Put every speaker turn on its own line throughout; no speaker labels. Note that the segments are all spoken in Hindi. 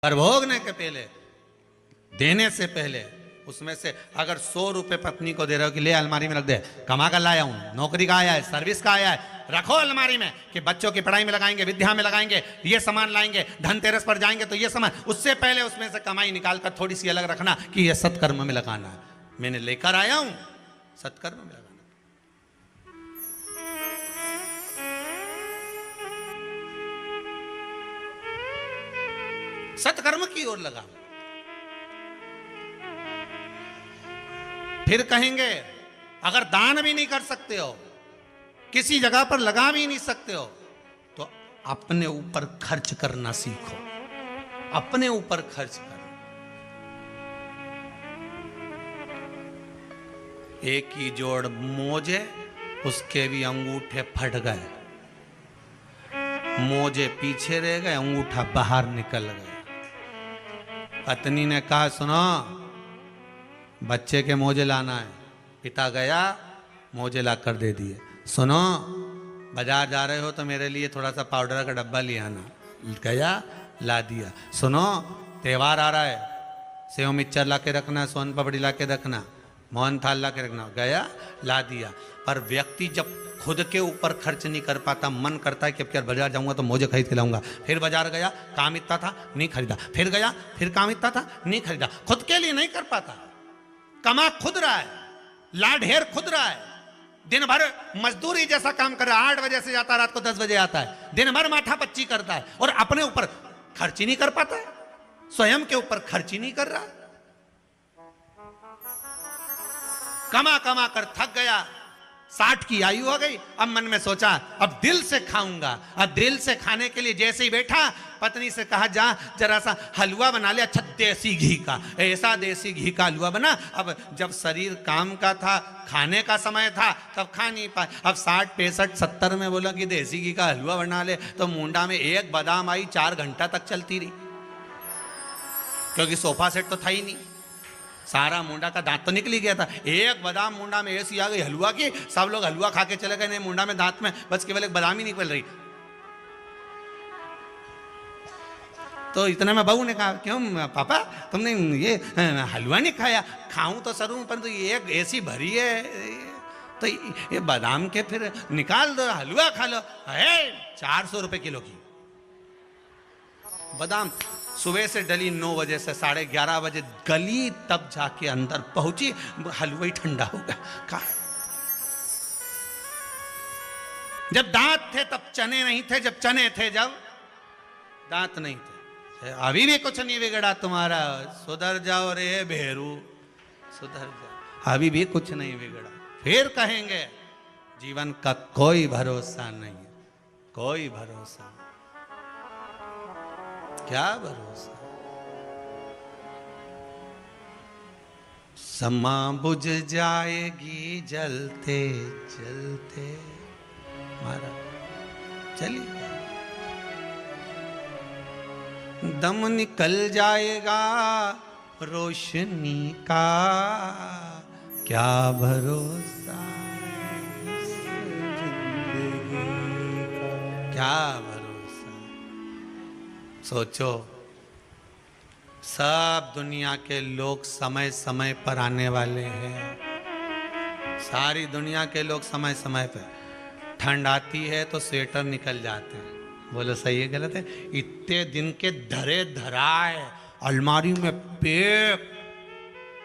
पर भोगने के पहले, देने से पहले उसमें से अगर 100 रुपए पत्नी को दे रहे हो कि ले अलमारी में रख दे, कमा कर लाया हूं, नौकरी का आया है, सर्विस का आया है, रखो अलमारी में कि बच्चों की पढ़ाई में लगाएंगे, विद्या में लगाएंगे, ये सामान लाएंगे, धनतेरस पर जाएंगे तो ये सामान, उससे पहले उसमें से कमाई निकाल कर थोड़ी सी अलग रखना कि ये सत्कर्म में लगाना है, मैंने लेकर आया हूं सत्कर्म में लगाना। सत्कर्म की ओर लगा। फिर कहेंगे अगर दान भी नहीं कर सकते हो, किसी जगह पर लगा भी नहीं सकते हो, तो अपने ऊपर खर्च करना सीखो, अपने ऊपर खर्च करो। एक ही जोड़ मोजे, उसके भी अंगूठे फट गए, मोजे पीछे रह गए, अंगूठा बाहर निकल गया। पत्नी ने कहा सुनो, बच्चे के मोजे लाना है। पिता गया, मोजे ला कर दे दिए। सुनो, बाजार जा रहे हो तो मेरे लिए थोड़ा सा पाउडर का डब्बा ले आना। गया, ला दिया। सुनो, त्योहार आ रहा है, सेव मिक्सचर ला के रखना, सोन पापड़ी ला के रखना, मोहन थाल ला के रखना। गया, ला दिया। पर व्यक्ति जब खुद के ऊपर खर्च नहीं कर पाता, मन करता है कि अब क्या बाजार जाऊंगा तो मोजे खरीद के लाऊंगा। फिर बाजार गया, काम इतना था, नहीं खरीदा। फिर गया, फिर काम इतना था, नहीं खरीदा। खुद के लिए नहीं कर पाता। कमा खुद रहा है, ला ढेर खुद रहा है, दिन भर मजदूरी जैसा काम कर रहा है, 8 बजे से जाता है, रात को 10 बजे आता है, दिन भर माथा पच्ची करता है और अपने ऊपर खर्च ही नहीं कर पाता है, स्वयं के ऊपर खर्च ही नहीं कर रहा। कमा कमा कर थक गया, 60 की आयु हो गई। अब मन में सोचा अब दिल से खाऊंगा। अब दिल से खाने के लिए जैसे ही बैठा, पत्नी से कहा जा जरा सा हलवा बना ले, अच्छा देसी घी का, ऐसा देसी घी का हलवा बना। अब जब शरीर काम का था, खाने का समय था, तब खा नहीं पाए। अब 60, 65, 70 में बोला कि देसी घी का हलवा बना ले, तो मुंडा में एक बादाम आई, 4 घंटा तक चलती रही, क्योंकि सोफा सेट तो था ही नहीं। सारा मुंडा का दांत तो निकल ही गया था। एक बादाम मुंडा में ऐसी आ गई हलवा की, सब लोग हलवा खा के चले गए, नहीं मुंडा में दांत में बस केवल एक बादाम ही निकल रही। तो इतने में बहू ने कहा क्यों पापा तुमने ये हलवा नहीं खाया? खाऊं तो सरूं, परंतु ये एक ऐसी भरी है, तो ये बादाम के फिर निकाल दो, हलवा खा लो। है 400 रुपए किलो की बादाम। सुबह से डली 9 बजे से 11:30 बजे गली, तब जाके अंदर पहुंची, हलवा ही ठंडा हो गया। कहा जब दांत थे तब चने नहीं थे, जब चने थे जब दांत नहीं थे। अभी भी कुछ नहीं बिगड़ा तुम्हारा, सुधर जाओ रे भेरू, सुधर जाओ, अभी भी कुछ नहीं बिगड़ा। फिर कहेंगे जीवन का कोई भरोसा नहीं है, कोई भरोसा नहीं। क्या भरोसा? समा बुझ जाएगी जलते जलते, मारा चली, दम निकल जाएगा रोशनी का, क्या भरोसा जिंदगी का, क्या भरोसा। सोचो, सब दुनिया के लोग समय समय पर आने वाले हैं, सारी दुनिया के लोग समय समय पर। ठंड आती है तो स्वेटर निकल जाते हैं, बोलो सही है गलत है? इतने दिन के धरे धराए अलमारी में पैक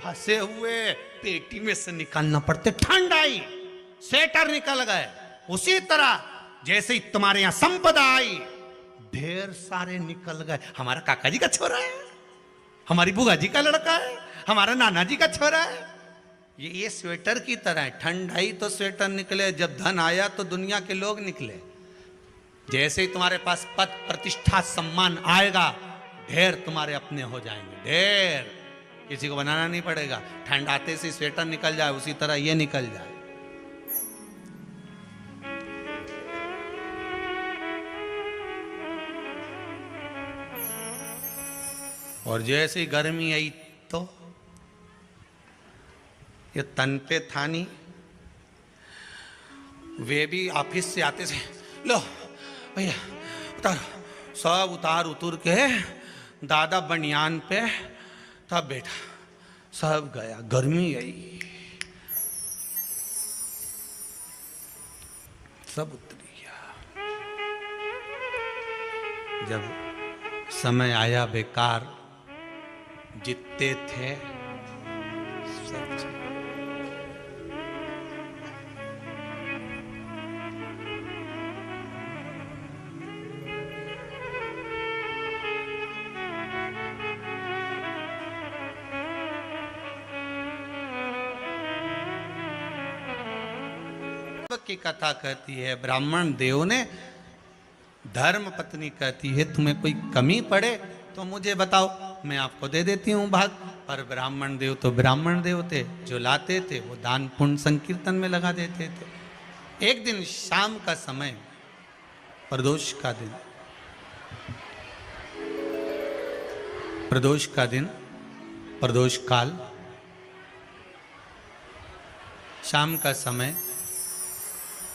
फंसे हुए पेटी में से निकालना पड़ते। ठंड आई, स्वेटर निकल गए। उसी तरह जैसे ही तुम्हारे यहां संपदा आई, ढेर सारे निकल गए। हमारा काका जी का छोरा है, हमारी बुआ जी का लड़का है, हमारा नाना जी का छोरा है। ये स्वेटर की तरह है। ठंड आई तो स्वेटर निकले, जब धन आया तो दुनिया के लोग निकले। जैसे ही तुम्हारे पास पद प्रतिष्ठा सम्मान आएगा, ढेर तुम्हारे अपने हो जाएंगे, ढेर किसी को बनाना नहीं पड़ेगा। ठंड आते से स्वेटर निकल जाए, उसी तरह ये निकल जाए। और जैसे ही गर्मी आई तो ये तन पे था नहीं, वे भी ऑफिस से आते से लो भैया उतारो, सब उतार उतर के दादा बनियान पे, तब बेटा सब गया, गर्मी आई, सब उतरी गया। जब समय आया बेकार, जितते थे सब चले। की कथा कहती है, ब्राह्मण देव ने धर्म पत्नी कहती है, तुम्हें कोई कमी पड़े तो मुझे बताओ, मैं आपको दे देती हूँ भाग। पर ब्राह्मण देव तो ब्राह्मण देव थे, जो लाते थे वो दान पुण्य संकीर्तन में लगा देते थे। एक दिन शाम का समय, प्रदोष का दिन, प्रदोष का दिन, प्रदोष काल, शाम का समय,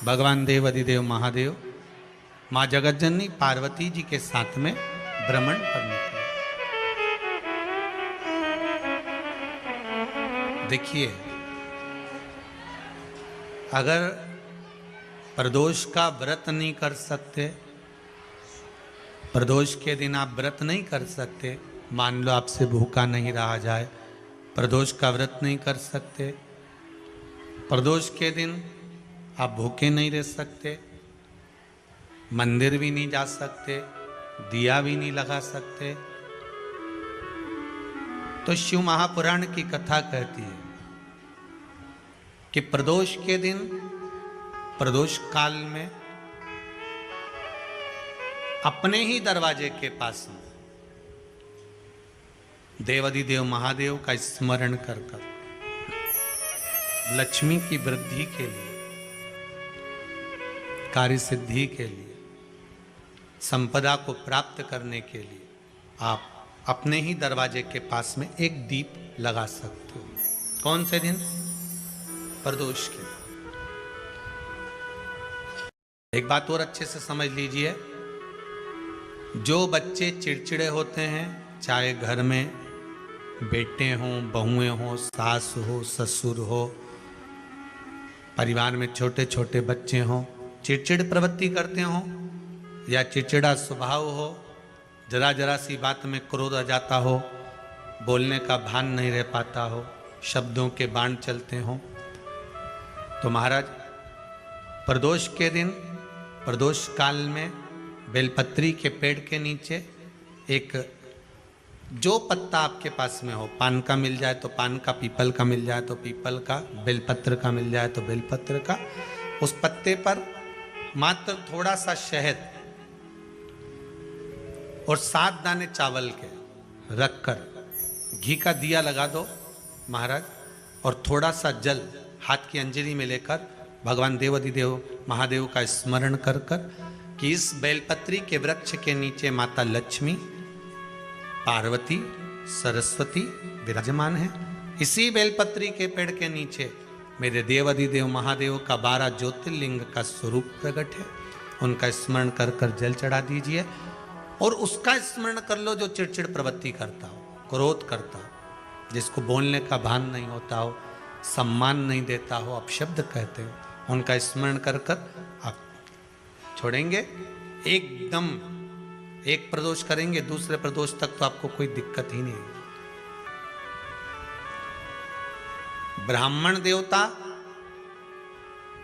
भगवान देव अधिदेव महादेव माँ जगतजननी पार्वती जी के साथ में भ्रमण पर निकले। देखिए, अगर प्रदोष का व्रत नहीं कर सकते, प्रदोष के दिन आप व्रत नहीं कर सकते, मान लो आपसे भूखा नहीं रहा जाए, प्रदोष का व्रत नहीं कर सकते, प्रदोष के दिन आप भूखे नहीं रह सकते, मंदिर भी नहीं जा सकते, दिया भी नहीं लगा सकते, तो शिव महापुराण की कथा कहती है कि प्रदोष के दिन, प्रदोष काल में अपने ही दरवाजे के पास देवाधिदेव महादेव का स्मरण कर कर लक्ष्मी की वृद्धि के लिए, कार्य सिद्धि के लिए, संपदा को प्राप्त करने के लिए आप अपने ही दरवाजे के पास में एक दीप लगा सकते हो। कौन से दिन? प्रदोष के। एक बात और अच्छे से समझ लीजिए, जो बच्चे चिड़चिड़े होते हैं, चाहे घर में बेटे हों, बहुएं हों, सास हो, ससुर हो, परिवार में छोटे छोटे बच्चे हों, चिड़चिड़ प्रवृत्ति करते हों या चिड़चिड़ा स्वभाव हो, जरा जरा सी बात में क्रोध आ जाता हो, बोलने का भान नहीं रह पाता हो, शब्दों के बाण चलते हों, तो महाराज प्रदोष के दिन, प्रदोष काल में बेलपत्री के पेड़ के नीचे एक, जो पत्ता आपके पास में हो, पान का मिल जाए तो पान का, पीपल का मिल जाए तो पीपल का, बेलपत्र का मिल जाए तो बेलपत्र का, उस पत्ते पर मात्र थोड़ा सा शहद और 7 दाने चावल के रखकर घी का दिया लगा दो महाराज, और थोड़ा सा जल हाथ की अंजलि में लेकर भगवान देवाधिदेव महादेव का स्मरण कर कर कि इस बेलपत्री के वृक्ष के नीचे माता लक्ष्मी, पार्वती, सरस्वती विराजमान है। इसी बेलपत्री के पेड़ के नीचे मेरे देवाधिदेव महादेव का 12 ज्योतिर्लिंग का स्वरूप प्रकट है। उनका स्मरण कर कर जल चढ़ा दीजिए और उसका स्मरण कर लो जो चिड़चिड़ प्रवृत्ति करता हो, क्रोध करता हो, जिसको बोलने का भान नहीं होता हो, सम्मान नहीं देता हो, अपशब्द कहते हो, उनका स्मरण कर कर आप छोड़ेंगे। एकदम एक प्रदोष करेंगे, दूसरे प्रदोष तक तो आपको कोई दिक्कत ही नहीं। ब्राह्मण देवता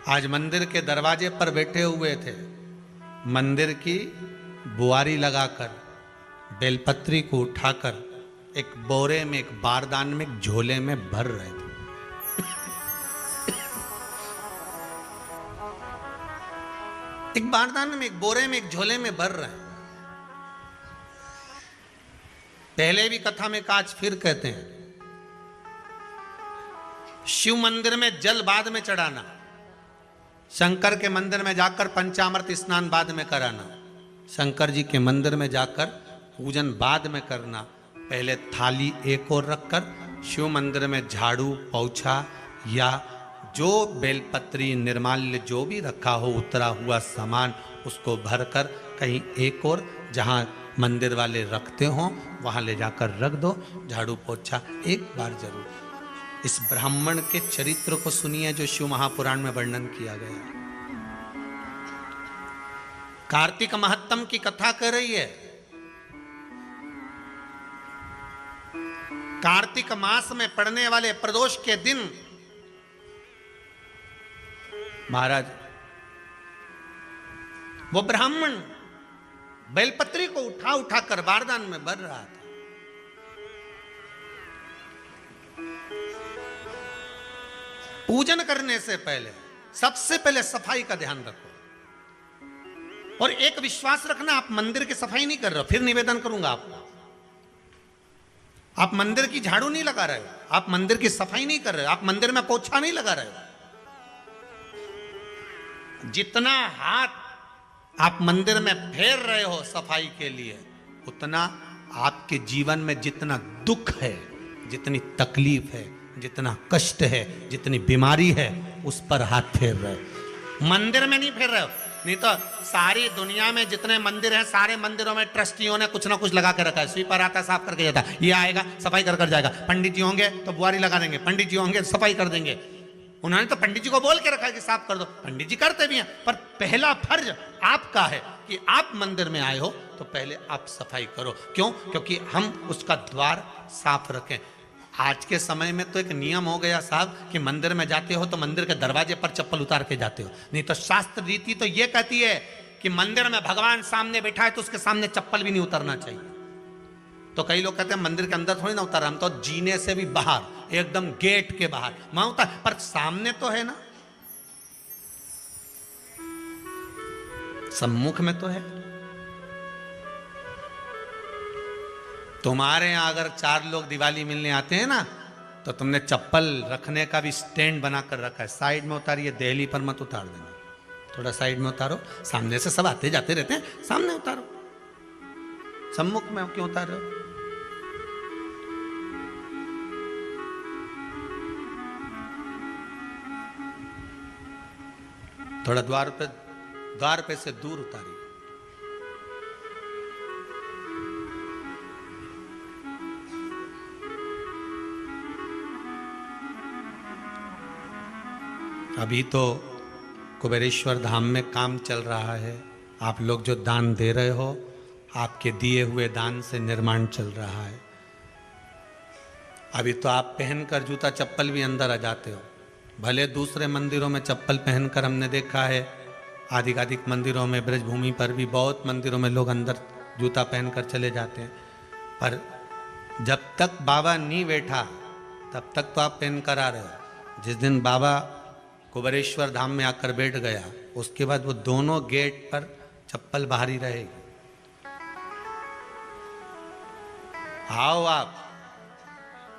आज मंदिर के दरवाजे पर बैठे हुए थे, मंदिर की बुआरी लगाकर बेलपत्री को उठाकर एक बोरे में, एक बारदान में, एक झोले में भर रहे थे। एक बारदान में, एक बोरे में, एक झोले में भर रहे हैं। पहले भी कथा में आज फिर कहते हैं, शिव मंदिर में जल बाद में चढ़ाना, शंकर के मंदिर में जाकर पंचामृत स्नान बाद में कराना, शंकर जी के मंदिर में जाकर पूजन बाद में करना, पहले थाली एक और रखकर शिव मंदिर में झाड़ू, पोछा या जो बेलपत्री, निर्माल्य जो भी रखा हो, उतरा हुआ सामान, उसको भरकर कहीं एक और, जहाँ मंदिर वाले रखते हो वहां ले जाकर रख दो, झाड़ू पोछा एक बार जरूर। इस ब्राह्मण के चरित्र को सुनिए जो शिव महापुराण में वर्णन किया गया। कार्तिक महत्तम की कथा कर रही है। कार्तिक मास में पड़ने वाले प्रदोष के दिन महाराज वो ब्राह्मण बेलपत्री को उठा उठा कर बारदान में भर रहा था। पूजन करने से पहले सबसे पहले सफाई का ध्यान रखो, और एक विश्वास रखना, आप मंदिर की सफाई नहीं कर रहे हो। फिर निवेदन करूंगा आपको, आप मंदिर की झाड़ू नहीं लगा रहे हो, आप मंदिर की सफाई नहीं कर रहे हो, आप मंदिर में पोछा नहीं लगा रहे हो। जितना हाथ आप मंदिर में फेर रहे हो सफाई के लिए, उतना आपके जीवन में जितना दुख है, जितनी तकलीफ है, जितना कष्ट है, जितनी बीमारी है, उस पर हाथ फेर रहे हो, मंदिर में नहीं फेर रहे हो। नहीं तो सारी दुनिया में जितने मंदिर हैं, सारे मंदिरों में ट्रस्टियों ने कुछ ना कुछ लगा के रखा है। स्वीपर आता है, साफ करके जाता है, ये आएगा सफाई कर कर जाएगा। पंडित जी होंगे तो बुआरी लगा देंगे, पंडित जी होंगे सफाई कर देंगे। उन्होंने तो पंडित जी को बोल के रखा है कि साफ कर दो, पंडित जी करते भी हैं, पर पहला फर्ज आपका है कि आप मंदिर में आए हो तो पहले आप सफाई करो। क्यों? क्योंकि हम उसका द्वार साफ रखें। आज के समय में तो एक नियम हो गया साहब कि मंदिर में जाते हो तो मंदिर के दरवाजे पर चप्पल उतार के जाते हो, नहीं तो शास्त्र रीति तो ये कहती है कि मंदिर में भगवान सामने बैठा है तो उसके सामने चप्पल भी नहीं उतरना चाहिए। तो कई लोग कहते हैं मंदिर के अंदर थोड़ी ना उतार, हम तो जीने से भी बाहर, एकदम गेट के बाहर वहां उतार, पर सामने तो है ना, सम्मुख में तो है। तुम्हारे यहां अगर 4 लोग दिवाली मिलने आते हैं ना, तो तुमने चप्पल रखने का भी स्टैंड बनाकर रखा है, साइड में उतारिए, देहली पर मत उतार देना, थोड़ा साइड में उतारो। सामने से सब आते जाते रहते हैं, सामने उतारो, सम्मुख में क्यों उतार रहे हो? थोड़ा द्वार पे से दूर उतारिए। अभी तो कुबेरेश्वर धाम में काम चल रहा है, आप लोग जो दान दे रहे हो, आपके दिए हुए दान से निर्माण चल रहा है। अभी तो आप पहनकर जूता चप्पल भी अंदर आ जाते हो, भले दूसरे मंदिरों में चप्पल पहनकर हमने देखा है, आधिकाधिक मंदिरों में, ब्रजभूमि पर भी बहुत मंदिरों में लोग अंदर जूता पहनकर चले जाते हैं, पर जब तक बाबा नहीं बैठा तब तक तो आप पहन कर आ रहे हो। जिस दिन बाबा कुबेरेश्वर धाम में आकर बैठ गया, उसके बाद वो दोनों गेट पर चप्पल बाहर ही रहेगी। आओ आप,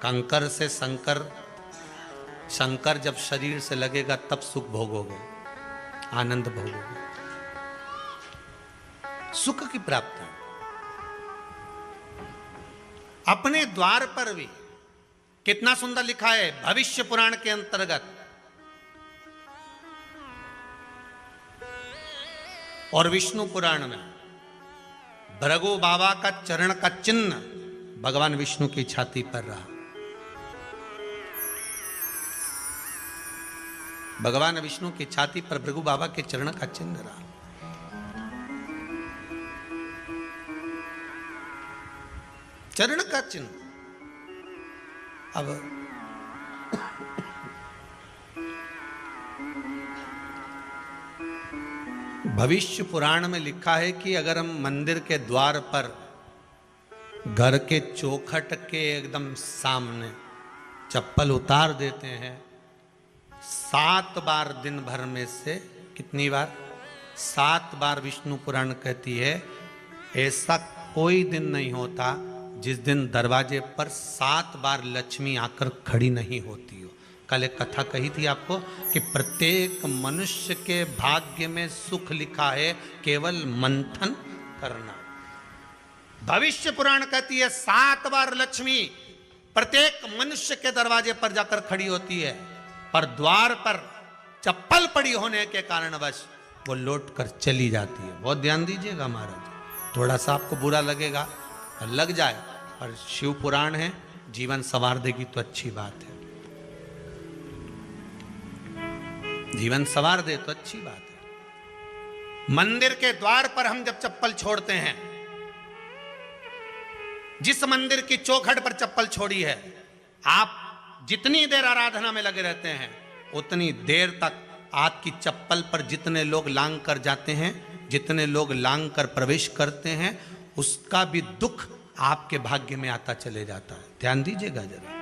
कंकर से शंकर जब शरीर से लगेगा तब सुख भोगोगे, आनंद भोगोगे, सुख की प्राप्ति। अपने द्वार पर भी कितना सुंदर लिखा है भविष्य पुराण के अंतर्गत, और विष्णु पुराण में भृगु बाबा का चरण का चिन्ह भगवान विष्णु की छाती पर रहा। भगवान विष्णु की छाती पर भृगु बाबा के चरण का चिन्ह रहा। चरण का चिन्ह। अब भविष्य पुराण में लिखा है कि अगर हम मंदिर के द्वार पर, घर के चौखट के एकदम सामने चप्पल उतार देते हैं, 7 बार दिन भर में से, कितनी बार? 7 बार विष्णु पुराण कहती है ऐसा कोई दिन नहीं होता जिस दिन दरवाजे पर 7 बार लक्ष्मी आकर खड़ी नहीं होती हो। कल एक कथा कही थी आपको कि प्रत्येक मनुष्य के भाग्य में सुख लिखा है, केवल मंथन करना। भविष्य पुराण कहती है 7 बार लक्ष्मी प्रत्येक मनुष्य के दरवाजे पर जाकर खड़ी होती है, पर द्वार पर चप्पल पड़ी होने के कारणवश वो लौट कर चली जाती है। बहुत ध्यान दीजिएगा महाराज, थोड़ा सा आपको बुरा लगेगा और लग जाए, पर शिव पुराण है, जीवन संवार देगी तो अच्छी बात है। जीवन संवार दे तो अच्छी बात है। मंदिर के द्वार पर हम जब चप्पल छोड़ते हैं, जिस मंदिर की चौखट पर चप्पल छोड़ी है, आप जितनी देर आराधना में लगे रहते हैं उतनी देर तक आपकी चप्पल पर जितने लोग लांग कर जाते हैं, जितने लोग लांग कर प्रवेश करते हैं, उसका भी दुख आपके भाग्य में आता चले जाता है। ध्यान दीजिएगा जरा।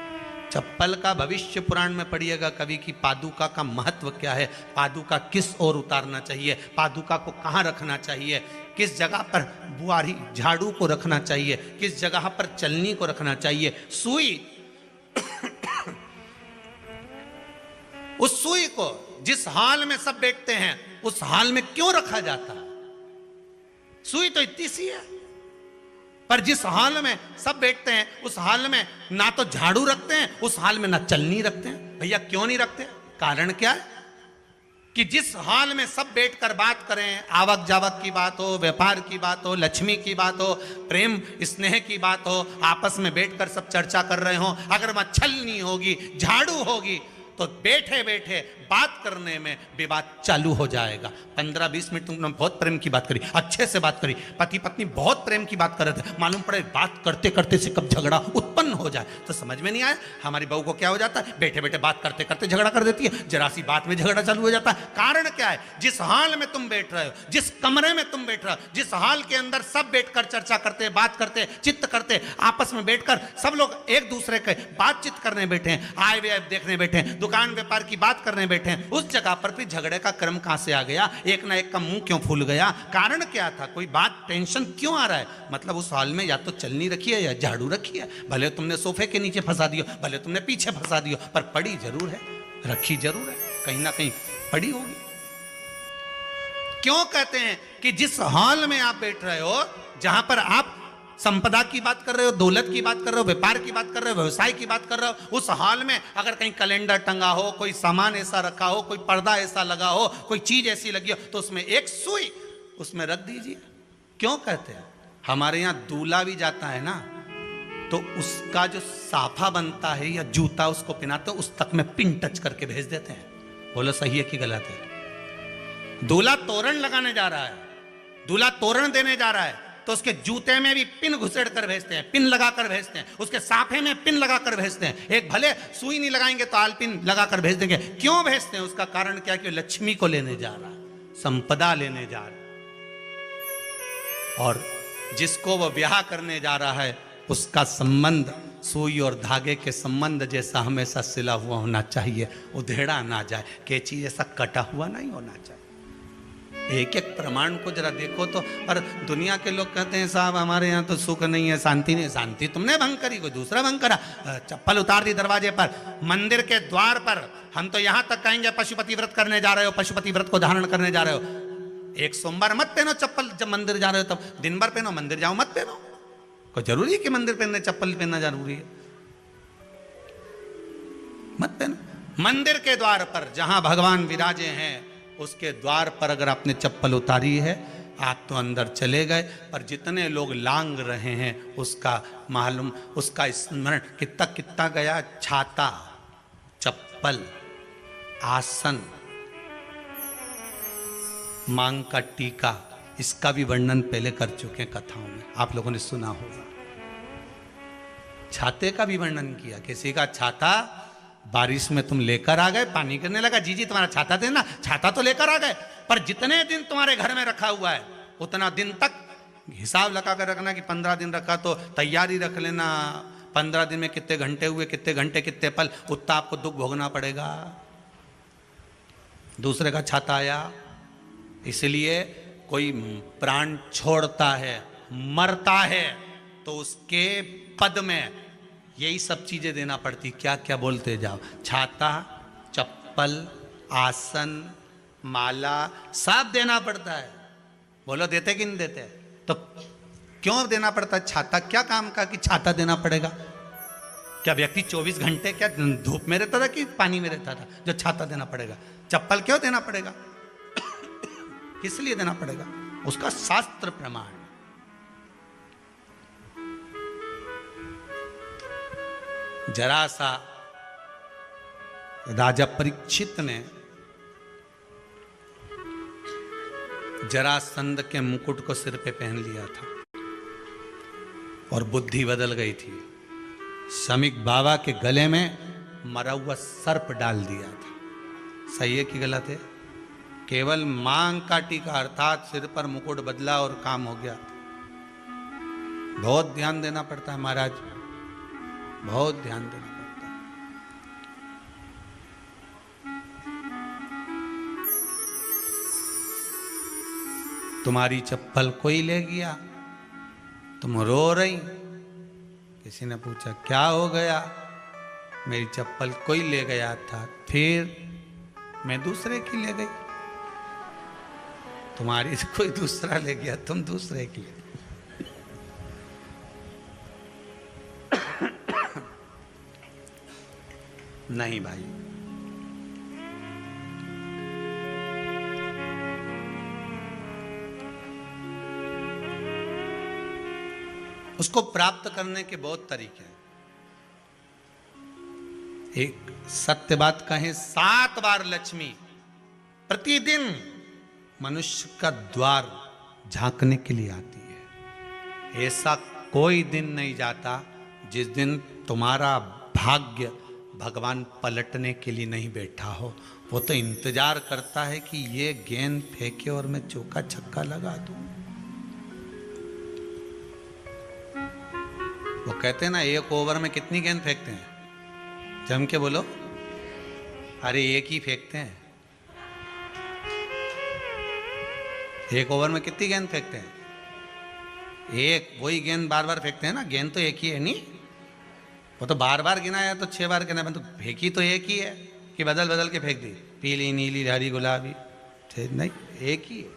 चप्पल का भविष्य पुराण में पढ़िएगा कवि की पादुका का महत्व क्या है, पादुका किस ओर उतारना चाहिए, पादुका को कहाँ रखना चाहिए, किस जगह पर बुआरी झाड़ू को रखना चाहिए, किस जगह पर चलनी को रखना चाहिए, सुई उस सुई को जिस हाल में सब बैठते हैं उस हाल में क्यों रखा जाता है? सुई तो इतनी सी है, पर जिस हाल में सब बैठते हैं उस हाल में ना तो झाड़ू रखते हैं, उस हाल में ना चलनी रखते हैं। भैया क्यों नहीं रखते? कारण क्या है कि जिस हाल में सब बैठकर बात करें, आवक जावक की बात हो, व्यापार की बात हो, लक्ष्मी की बात हो, प्रेम स्नेह की बात हो, आपस में बैठकर सब चर्चा कर रहे हो, अगर वहां छलनी होगी, झाड़ू होगी, तो बैठे बैठे बात करने में विवाद चालू हो जाएगा। 15-20 मिनट तुमने बहुत प्रेम की बात करी, अच्छे से बात करी, पति पत्नी बहुत प्रेम की बात कर रहे थे, मालूम पड़े बात करते करते से कब झगड़ा उत्पन्न हो जाए तो समझ में नहीं आया। हमारी बहू को क्या हो जाता है, बैठे बैठे बात करते करते झगड़ा कर देती है, जरा सी बात में झगड़ा चालू हो जाता है। कारण क्या है? जिस हाल में तुम बैठ रहे हो, जिस कमरे में तुम बैठ रहे हो, जिस हाल के अंदर सब बैठकर चर्चा करते, बात करते, चित्त करते, आपस में बैठकर सब लोग एक दूसरे के बातचीत करने बैठे हैं, आए व्यय देखने बैठे हैं, दुकान व्यापार की बात करने बैठे हैं, उस जगह पर भी झगड़े का क्रम कहां से आ गया? एक ना एक का मुंह क्यों फूल गया? कारण क्या था? कोई बात टेंशन क्यों आ रहा है? मतलब उस हाल में या तो चलनी रखी है या झाड़ू रखी है, भले तुमने सोफे के नीचे फंसा दियो, भले तुमने पीछे फंसा दियो, पर पड़ी जरूर है, रखी जरूर है, कहीं ना कहीं पड़ी होगी। क्यों कहते हैं कि जिस हाल में आप बैठ रहे हो, जहां पर आप संपदा की बात कर रहे हो, दौलत की बात कर रहे हो, व्यापार की बात कर रहे हो, व्यवसाय की बात कर रहे हो, उस हाल में अगर कहीं कैलेंडर टंगा हो, कोई सामान ऐसा रखा हो, कोई पर्दा ऐसा लगा हो, कोई चीज ऐसी लगी हो, तो उसमें एक सुई उसमें रख दीजिए। क्यों कहते हैं? हमारे यहां दूल्हा भी जाता है ना, तो उसका जो साफा बनता है या जूता उसको पहनाते हैं, उस तक में पिन टच करके भेज देते हैं। बोलो सही है कि गलत है? दूल्हा तोरण लगाने जा रहा है, दूल्हा तोरण देने जा रहा है, तो उसके जूते में भी पिन घुसेड़ कर भेजते हैं, पिन लगाकर भेजते हैं, उसके साफे में पिन लगाकर भेजते हैं। एक भले सुई नहीं लगाएंगे तो आलपिन लगाकर भेज देंगे। क्यों भेजते हैं? उसका कारण क्या? कि लक्ष्मी को लेने जा रहा है, संपदा लेने जा रहा है, और जिसको वो ब्याह करने जा रहा है उसका संबंध सुई और धागे के संबंध जैसा हमेशा सिला हुआ होना चाहिए, उधेड़ा ना जाए, कैंची जैसा कटा हुआ नहीं होना चाहिए। एक एक प्रमाण को जरा देखो तो। पर दुनिया के लोग कहते हैं साहब हमारे यहाँ तो सुख नहीं है, शांति नहीं। शांति तुमने भंग करी, कोई दूसरा भंग करा। चप्पल उतार दी दरवाजे पर, मंदिर के द्वार पर। हम तो यहाँ तक कहेंगे पशुपति व्रत करने जा रहे हो, पशुपति व्रत को धारण करने जा रहे हो, एक सोमवार मत पहनो चप्पल। जब मंदिर जा रहे हो तब दिन भर पहनो, मंदिर जाओ मत पहनो। कोई जरूरी है कि मंदिर पहनने चप्पल पहनना जरूरी है? मत पहनो। मंदिर के द्वार पर जहां भगवान विराजे हैं उसके द्वार पर अगर आपने चप्पल उतारी है, आप तो अंदर चले गए, पर जितने लोग लांग रहे हैं उसका मालूम, उसका स्मरण कितना कितना गया। छाता, चप्पल, आसन, मांग का टीका, इसका भी वर्णन पहले कर चुके हैं कथाओं में, आप लोगों ने सुना होगा। छाते का भी वर्णन किया। किसी का छाता बारिश में तुम लेकर आ गए, पानी गिरने लगा, जी जी तुम्हारा छाता देना, छाता तो लेकर आ गए, पर जितने दिन तुम्हारे घर में रखा हुआ है उतना दिन तक हिसाब लगा कर रखना कि 15 दिन रखा तो तैयारी रख लेना। 15 दिन में कितने घंटे हुए, कितने घंटे कितने पल, उतना आपको दुख भोगना पड़ेगा। दूसरे का छाता आया, इसलिए कोई प्राण छोड़ता है, मरता है, तो उसके पद में यही सब चीजें देना पड़ती। क्या क्या बोलते जाओ, छाता, चप्पल, आसन, माला, सब देना पड़ता है। बोलो देते कि नहीं देते? तो क्यों देना पड़ता है? छाता क्या काम का कि छाता देना पड़ेगा? क्या व्यक्ति 24 घंटे क्या धूप में रहता था कि पानी में रहता था जो छाता देना पड़ेगा? चप्पल क्यों देना पड़ेगा? किस लिए देना पड़ेगा? उसका शास्त्र प्रमाण। जरा सा राजा परीक्षित ने जरासंध के मुकुट को सिर पे पहन लिया था और बुद्धि बदल गई थी। शमीक बाबा के गले में मरा हुआ सर्प डाल दिया था। सही है कि गलत है? केवल मांग काटी का अर्थात सिर पर मुकुट बदला और काम हो गया। बहुत ध्यान देना पड़ता है महाराज, बहुत ध्यान देना पड़ता है। तुम्हारी चप्पल कोई ले गया, तुम रो रही। किसी ने पूछा क्या हो गया? मेरी चप्पल कोई ले गया था, फिर मैं दूसरे की ले गई। तुम्हारी से कोई दूसरा ले गया, तुम दूसरे की ले गई। नहीं भाई, उसको प्राप्त करने के बहुत तरीके हैं। एक सत्य बात कहें, 7 बार लक्ष्मी प्रतिदिन मनुष्य का द्वार झांकने के लिए आती है। ऐसा कोई दिन नहीं जाता जिस दिन तुम्हारा भाग्य भगवान पलटने के लिए नहीं बैठा हो। वो तो इंतजार करता है कि ये गेंद फेंके और मैं चौका छक्का लगा दूं। वो कहते हैं ना, एक ओवर में कितनी गेंद फेंकते हैं? जम के बोलो। अरे एक ही फेंकते हैं। एक ओवर में कितनी गेंद फेंकते हैं? एक। वही गेंद बार बार फेंकते हैं ना। गेंद तो एक ही है नहीं, वो तो बार बार गिना है तो 6 बार गिना, तो फेंकी तो एक ही है कि बदल बदल के फेंक दी, पीली नीली हरी गुलाबी? नहीं, एक ही है।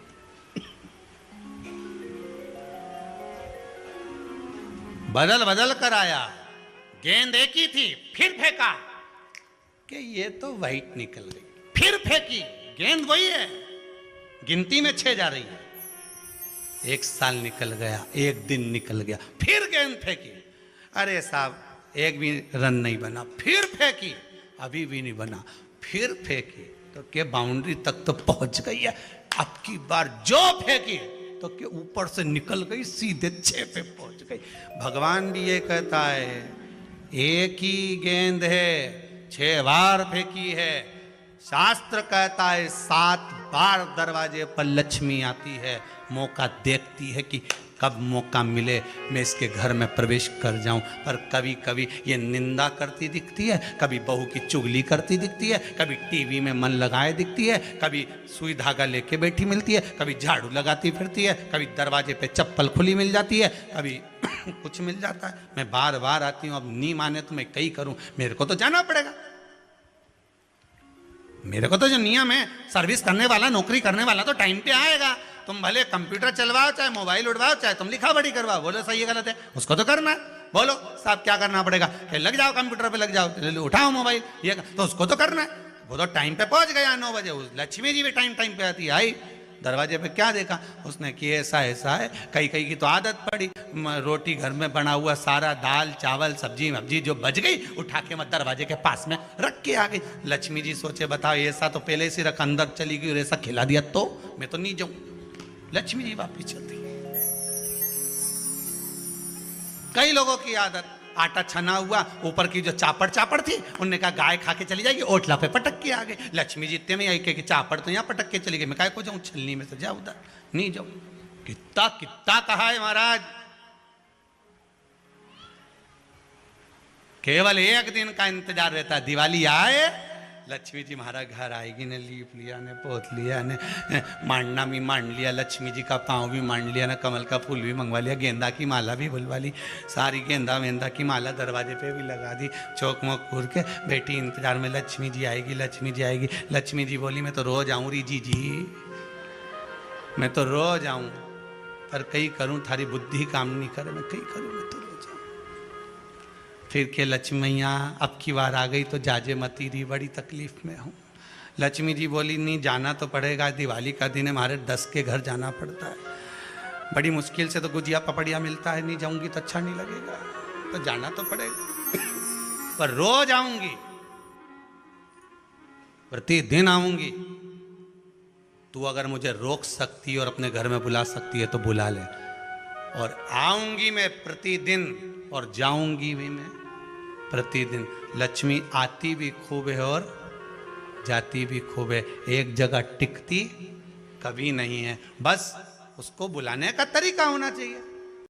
बदल बदल कर आया, गेंद एक ही थी, फिर फेंका कि ये तो वाइट निकल गई, फिर फेंकी, गेंद वही है, गिनती में 6 जा रही है। 1 साल निकल गया, 1 दिन निकल गया, फिर गेंद फेंकी। अरे साहब, एक भी रन नहीं बना, फिर फेंकी, अभी भी नहीं बना, फिर फेंकी तो के बाउंड्री तक तो पहुंच गई है। अब की बार जो फेंकी तो के ऊपर से निकल गई, सीधे 6 पे पहुंच गई। भगवान भी ये कहता है, एक ही गेंद है, 6 बार फेंकी है। शास्त्र कहता है 7 बार दरवाजे पर लक्ष्मी आती है, मौका देखती है कि कब मौका मिले मैं इसके घर में प्रवेश कर जाऊं। पर कभी कभी ये निंदा करती दिखती है, कभी बहू की चुगली करती दिखती है, कभी टीवी में मन लगाए दिखती है, कभी सुई धागा लेके बैठी मिलती है, कभी झाड़ू लगाती फिरती है, कभी दरवाजे पे चप्पल खुली मिल जाती है, कभी कुछ मिल जाता है। मैं बार बार आती हूँ, अब नहीं माने तो मैं कई करूँ, मेरे को तो जाना पड़ेगा। मेरे को तो जो नियम है, सर्विस करने वाला, नौकरी करने वाला तो टाइम पे आएगा। तुम भले कंप्यूटर चलवाओ, चाहे मोबाइल उड़वाओ, चाहे तुम लिखा पढ़ी करवाओ, बोलो सही है गलत है, उसको तो करना है। बोलो साहब क्या करना पड़ेगा? लग जाओ कंप्यूटर पे, लग जाओ, उठाओ मोबाइल, ये तो उसको तो करना है। वो तो टाइम पे पहुंच गया 9 बजे। लक्ष्मी जी भी टाइम पे आती है। आई दरवाजे पे क्या देखा उसने कि ऐसा ऐसा है। कई की तो आदत पड़ी, रोटी घर में बना हुआ सारा दाल चावल सब्जी वब्जी जो बच गई उठा के मैं दरवाजे के पास में रख के आ गई। लक्ष्मी जी सोचे बताओ, ऐसा तो पहले से रख, अंदर चली गई और ऐसा खिला दिया तो मैं तो नहीं जाऊं। लक्ष्मी जी वापिस चलती। कई लोगों की आदत, आटा छना हुआ, ऊपर की जो चापड़ थी, उनने कहा गाय खा के चली जाएगी, ओटला पे पटक के आ गए। लक्ष्मी जी इतने में आई कि चापड़ तो यहाँ पटक के चली गई। मैं काय को जाऊं, छलनी में से जा उधर, नहीं जाऊं। कितना कहा है महाराज, केवल 1 दिन का इंतजार रहता है। दिवाली आए, लक्ष्मी जी हमारा घर आएगी ने, लीप लिया ने, पोत लिया ने, मांडना भी मांड लिया, लक्ष्मी जी का पाँव भी मांड लिया ना, कमल का फूल भी मंगवा लिया, गेंदा की माला भी बुलवा ली, सारी गेंदा वेंदा की माला दरवाजे पे भी लगा दी। चौक मोक पूर के बेटी इंतजार में, लक्ष्मी जी आएगी, लक्ष्मी जी आएगी। लक्ष्मी जी बोली मैं तो रोज आऊँ री जी, मैं तो रोज आऊँ, पर कई करूँ थारी बुद्धि काम नहीं करे, मैं कई करूँ, मैं तो रोज आऊँ। फिर के लक्ष्मी मैया अब की बार आ गई तो जाजे मती रही, बड़ी तकलीफ में हूँ। लक्ष्मी जी बोली नहीं जाना तो पड़ेगा, दिवाली का दिन है, हमारे 10 के घर जाना पड़ता है, बड़ी मुश्किल से तो गुजिया पपड़िया मिलता है, नहीं जाऊंगी तो अच्छा नहीं लगेगा, तो जाना तो पड़ेगा। पर रोज आऊंगी, प्रतिदिन आऊंगी। तू अगर मुझे रोक सकती है और अपने घर में बुला सकती है तो बुला ले, और आऊंगी मैं प्रतिदिन और जाऊंगी भी मैं प्रतिदिन। लक्ष्मी आती भी खूब है और जाती भी खूब है, एक जगह टिकती कभी नहीं है। बस उसको बुलाने का तरीका होना चाहिए।